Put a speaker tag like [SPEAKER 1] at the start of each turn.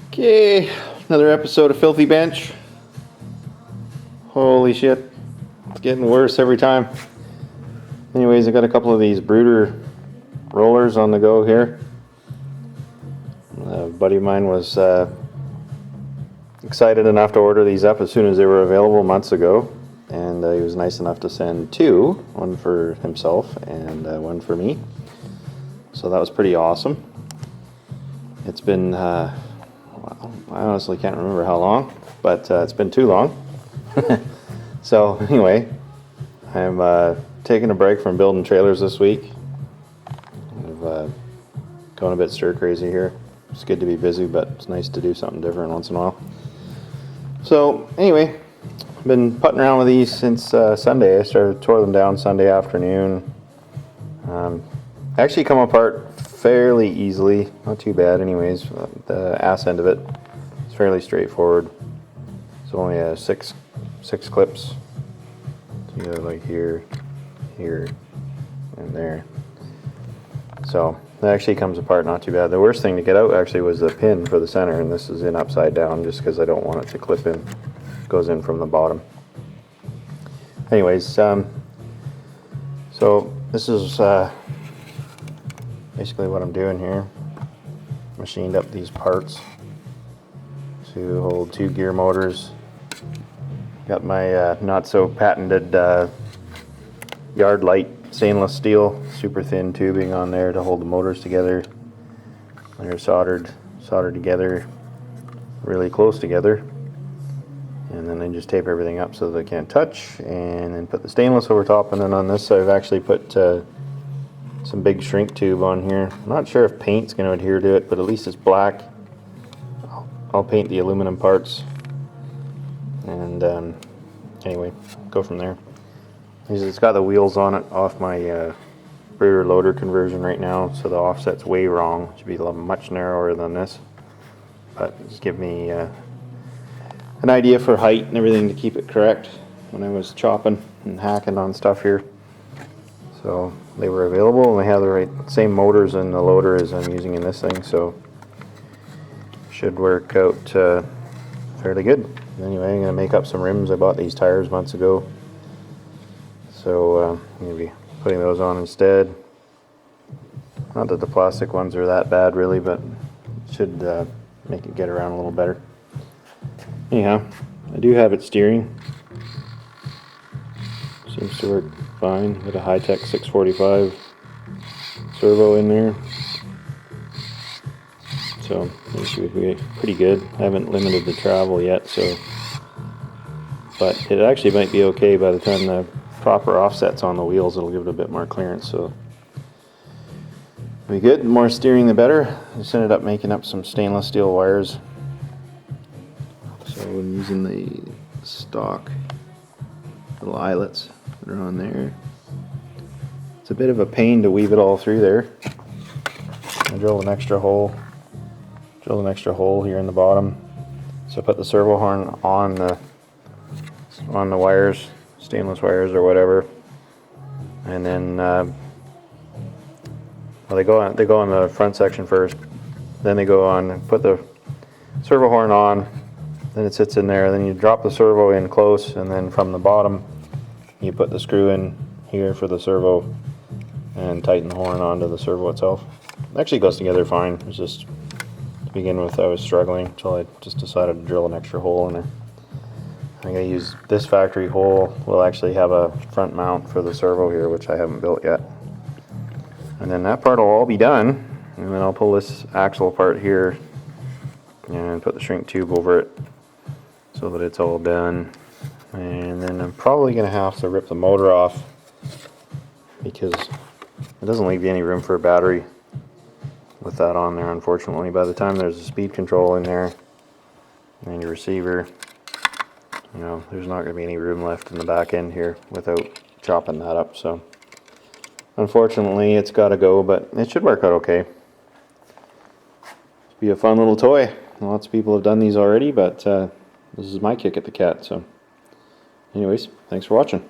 [SPEAKER 1] Okay, another episode of Filthy Bench. Holy shit, it's getting worse every time. Anyways, I got a couple of these Bruder rollers on the go here. A buddy of mine was excited enough to order these up as soon as they were available months ago, and he was nice enough to send two, one for himself and one for me. So that was pretty awesome. It's been I honestly can't remember how long, but it's been too long. So anyway, I'm taking a break from building trailers this week. I've gone a bit stir crazy here. It's good to be busy, but it's nice to do something different once in a while. So anyway, I've been putting around with these since Sunday. I tore them down Sunday afternoon. Actually come apart fairly easily, not too bad anyways. The ass end of it is fairly straightforward. It's only six clips. So you go like here, here, and there. So that actually comes apart not too bad. The worst thing to get out actually was the pin for the center, and this is in upside down just because I don't want it to clip in. It goes in from the bottom. Anyways, so this is basically what I'm doing here. Machined up these parts to hold two gear motors. Got my not so patented yard light stainless steel super thin tubing on there to hold the motors together. They're soldered together really close together, and then I just tape everything up so they can't touch, and then put the stainless over top. And then on this I've actually put some big shrink tube on here. I'm not sure if paint's going to adhere to it, but at least it's black. I'll paint the aluminum parts, and anyway, go from there. It's got the wheels on it off my Bruder loader conversion right now, so the offset's way wrong. It should be much narrower than this, but just give me an idea for height and everything to keep it correct when I was chopping and hacking on stuff here. So they were available, and they have the same motors in the loader as I'm using in this thing, so should work out fairly good. Anyway, I'm going to make up some rims. I bought these tires months ago, so I'm going to be putting those on instead. Not that the plastic ones are that bad really, but it should make it get around a little better. Anyhow, I do have it steering. Seems to work fine. Got a high-tech 645 servo in there, so it should be pretty good. I haven't limited the travel yet, but it actually might be okay by the time the proper offset's on the wheels. It'll give it a bit more clearance, so it'll be good. The more steering the better. I just ended up making up some stainless steel wires, so I'm using the stock little eyelets that are on there. It's a bit of a pain to weave it all through there. I drilled an extra hole here in the bottom, so I put the servo horn on the wires, stainless wires or whatever, and then they go on the front section first, then they go on and put the servo horn on, then it sits in there, then you drop the servo in close, and then from the bottom you put the screw in here for the servo and tighten the horn onto the servo itself. It actually goes together fine. It's just, to begin with, I was struggling until I just decided to drill an extra hole in there. I'm going to use this factory hole. We'll actually have a front mount for the servo here, which I haven't built yet. And then that part will all be done, and then I'll pull this axle apart here and put the shrink tube over it so that it's all done. And then I'm probably going to have to rip the motor off because it doesn't leave you any room for a battery with that on there, unfortunately. By the time there's a speed control in there and your receiver, you know, there's not going to be any room left in the back end here without chopping that up. So unfortunately it's got to go, but it should work out okay. It'll be a fun little toy. Lots of people have done these already, but this is my kick at the cat. So anyways, thanks for watching.